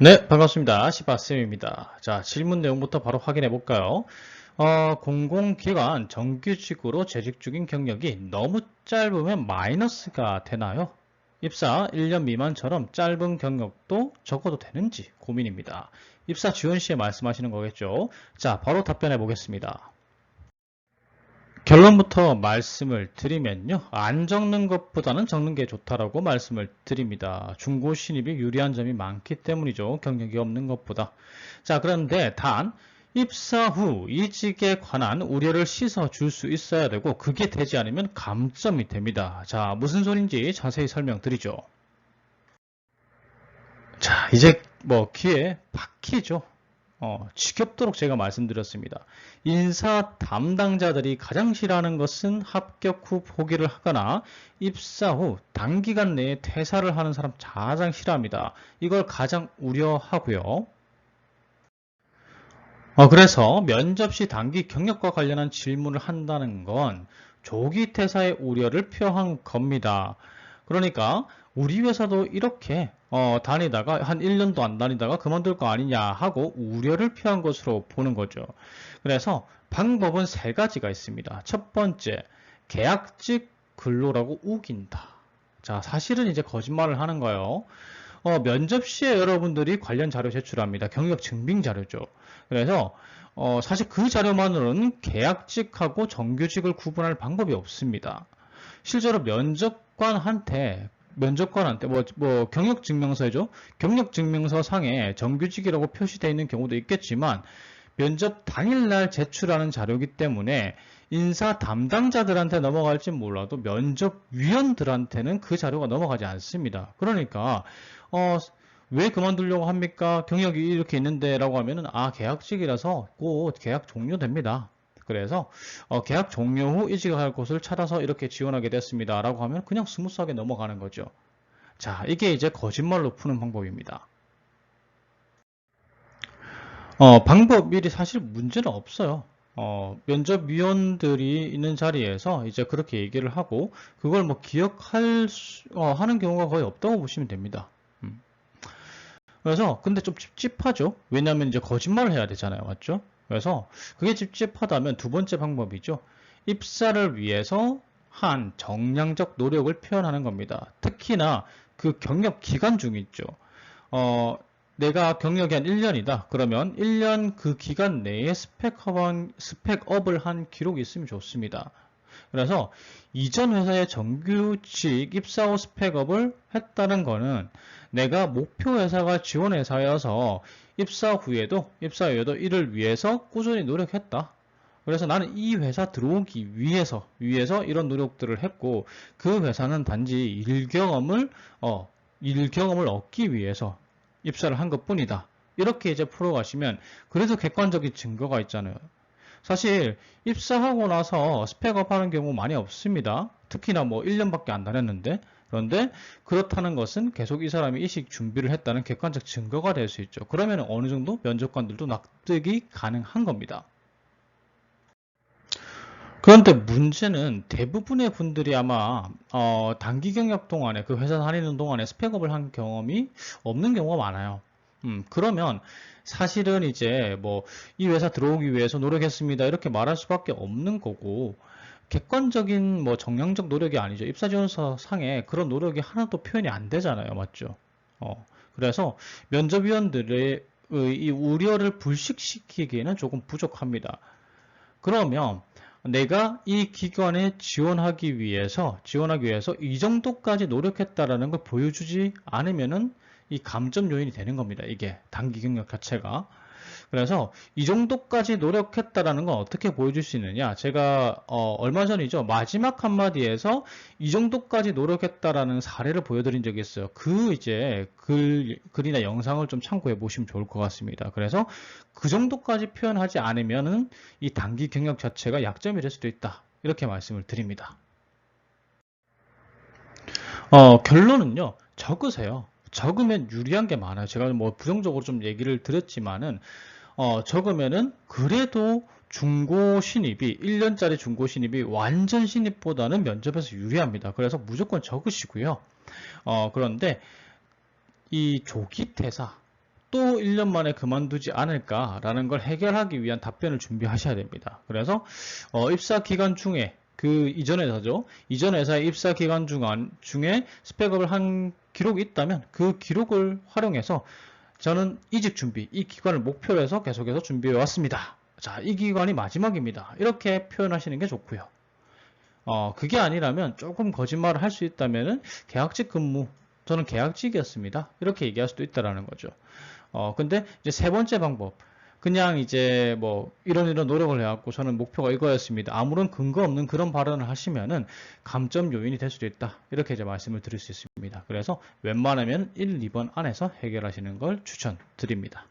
네, 반갑습니다. 시바쌤입니다. 자, 질문 내용부터 바로 확인해 볼까요? 공공기관 정규직으로 재직 중인 경력이 너무 짧으면 마이너스가 되나요? 입사 1년 미만처럼 짧은 경력도 적어도 되는지 고민입니다. 입사 지원 시에 말씀하시는 거겠죠? 자, 바로 답변해 보겠습니다. 결론부터 말씀을 드리면요. 안 적는 것보다는 적는 게 좋다라고 말씀을 드립니다. 중고 신입이 유리한 점이 많기 때문이죠. 경력이 없는 것보다. 자, 그런데 단 입사 후 이직에 관한 우려를 씻어 줄 수 있어야 되고 그게 되지 않으면 감점이 됩니다. 자, 무슨 소린지 자세히 설명드리죠. 자, 이제 뭐 귀에 박히죠. 지겹도록 제가 말씀드렸습니다. 인사 담당자들이 가장 싫어하는 것은 합격 후 포기를 하거나 입사 후 단기간 내에 퇴사를 하는 사람 가장 싫어합니다. 이걸 가장 우려하고요. 그래서 면접 시 단기 경력과 관련한 질문을 한다는 건 조기 퇴사의 우려를 표한 겁니다. 그러니까 우리 회사도 이렇게 다니다가 한 1년도 안 다니다가 그만둘 거 아니냐 하고 우려를 표한 것으로 보는 거죠. 그래서 방법은 세 가지가 있습니다. 첫 번째, 계약직 근로라고 우긴다. 자, 사실은 이제 거짓말을 하는 거예요. 면접 시에 여러분들이 관련 자료 제출합니다. 경력 증빙 자료죠. 그래서 사실 그 자료만으로는 계약직하고 정규직을 구분할 방법이 없습니다. 실제로 면접관한테 경력증명서죠. 경력증명서 상에 정규직이라고 표시되어 있는 경우도 있겠지만 면접 당일날 제출하는 자료이기 때문에 인사 담당자들한테 넘어갈지 몰라도 면접위원들한테는 그 자료가 넘어가지 않습니다. 그러니까 왜 그만두려고 합니까? 경력이 이렇게 있는데 라고 하면은 계약직이라서 곧 계약 종료됩니다. 그래서 계약 종료 후 이직할 곳을 찾아서 이렇게 지원하게 됐습니다. 라고 하면 그냥 스무스하게 넘어가는 거죠. 자, 이게 이제 거짓말로 푸는 방법입니다. 방법이 사실 문제는 없어요. 면접위원들이 있는 자리에서 이제 그렇게 얘기를 하고 그걸 뭐 하는 경우가 거의 없다고 보시면 됩니다. 그래서 근데 좀 찝찝하죠. 왜냐하면 이제 거짓말을 해야 되잖아요. 맞죠? 그래서 그게 찝찝하다면 두 번째 방법이죠. 입사를 위해서 한 정량적 노력을 표현하는 겁니다. 특히나 그 경력 기간 중 있죠. 내가 경력이 한 1년이다. 그러면 1년 그 기간 내에 스펙업을 한 기록이 있으면 좋습니다. 그래서 이전 회사의 정규직 입사 후 스펙업을 했다는 거는 내가 목표 회사가 지원 회사여서 입사 후에도 이를 위해서 꾸준히 노력했다. 그래서 나는 이 회사 들어오기 위해서 이런 노력들을 했고 그 회사는 단지 일 경험을 얻기 위해서 입사를 한 것뿐이다. 이렇게 이제 풀어가시면 그래도 객관적인 증거가 있잖아요. 사실 입사하고 나서 스펙업 하는 경우 많이 없습니다. 특히나 뭐 1년밖에 안 다녔는데 그런데 그렇다는 것은 계속 이 사람이 이직 준비를 했다는 객관적 증거가 될 수 있죠. 그러면 어느 정도 면접관들도 납득이 가능한 겁니다. 그런데 문제는 대부분의 분들이 아마 단기 경력 동안에 그 회사 다니는 동안에 스펙업을 한 경험이 없는 경우가 많아요. 그러면 사실은 이제 뭐 이 회사 들어오기 위해서 노력했습니다. 이렇게 말할 수밖에 없는 거고 객관적인 뭐 정량적 노력이 아니죠. 입사지원서 상에 그런 노력이 하나도 표현이 안 되잖아요. 맞죠? 그래서 면접위원들의 이 우려를 불식시키기에는 조금 부족합니다. 그러면 내가 이 기관에 지원하기 위해서 이 정도까지 노력했다라는 걸 보여주지 않으면은 이 감점 요인이 되는 겁니다. 이게 단기 경력 자체가. 그래서 이 정도까지 노력했다라는 건 어떻게 보여줄 수 있느냐? 제가 얼마 전이죠. 마지막 한마디에서 이 정도까지 노력했다라는 사례를 보여드린 적이 있어요. 그 이제 글이나 영상을 좀 참고해 보시면 좋을 것 같습니다. 그래서 그 정도까지 표현하지 않으면은 이 단기 경력 자체가 약점이 될 수도 있다. 이렇게 말씀을 드립니다. 결론은요. 적으세요. 적으면 유리한 게 많아요. 제가 뭐 부정적으로 좀 얘기를 드렸지만은 적으면은 그래도 중고 신입이 1년짜리 중고 신입이 완전 신입보다는 면접에서 유리합니다. 그래서 무조건 적으시고요. 그런데 이 조기 퇴사 또 1년 만에 그만두지 않을까라는 걸 해결하기 위한 답변을 준비하셔야 됩니다. 그래서 입사 기간 중에 그 이전 회사죠. 이전 회사의 입사 기간 중에 스펙업을 한 기록이 있다면 그 기록을 활용해서 저는 이직 준비, 이 기간을 목표로 해서 계속해서 준비해 왔습니다. 자, 이 기간이 마지막입니다. 이렇게 표현하시는 게 좋고요. 그게 아니라면 조금 거짓말을 할 수 있다면은 계약직 근무, 저는 계약직이었습니다. 이렇게 얘기할 수도 있다라는 거죠. 근데 이제 세 번째 방법. 그냥 이제 뭐 이런 노력을 해왔고 저는 목표가 이거였습니다. 아무런 근거 없는 그런 발언을 하시면은 감점 요인이 될 수도 있다. 이렇게 이제 말씀을 드릴 수 있습니다. 그래서 웬만하면 1, 2번 안에서 해결하시는 걸 추천드립니다.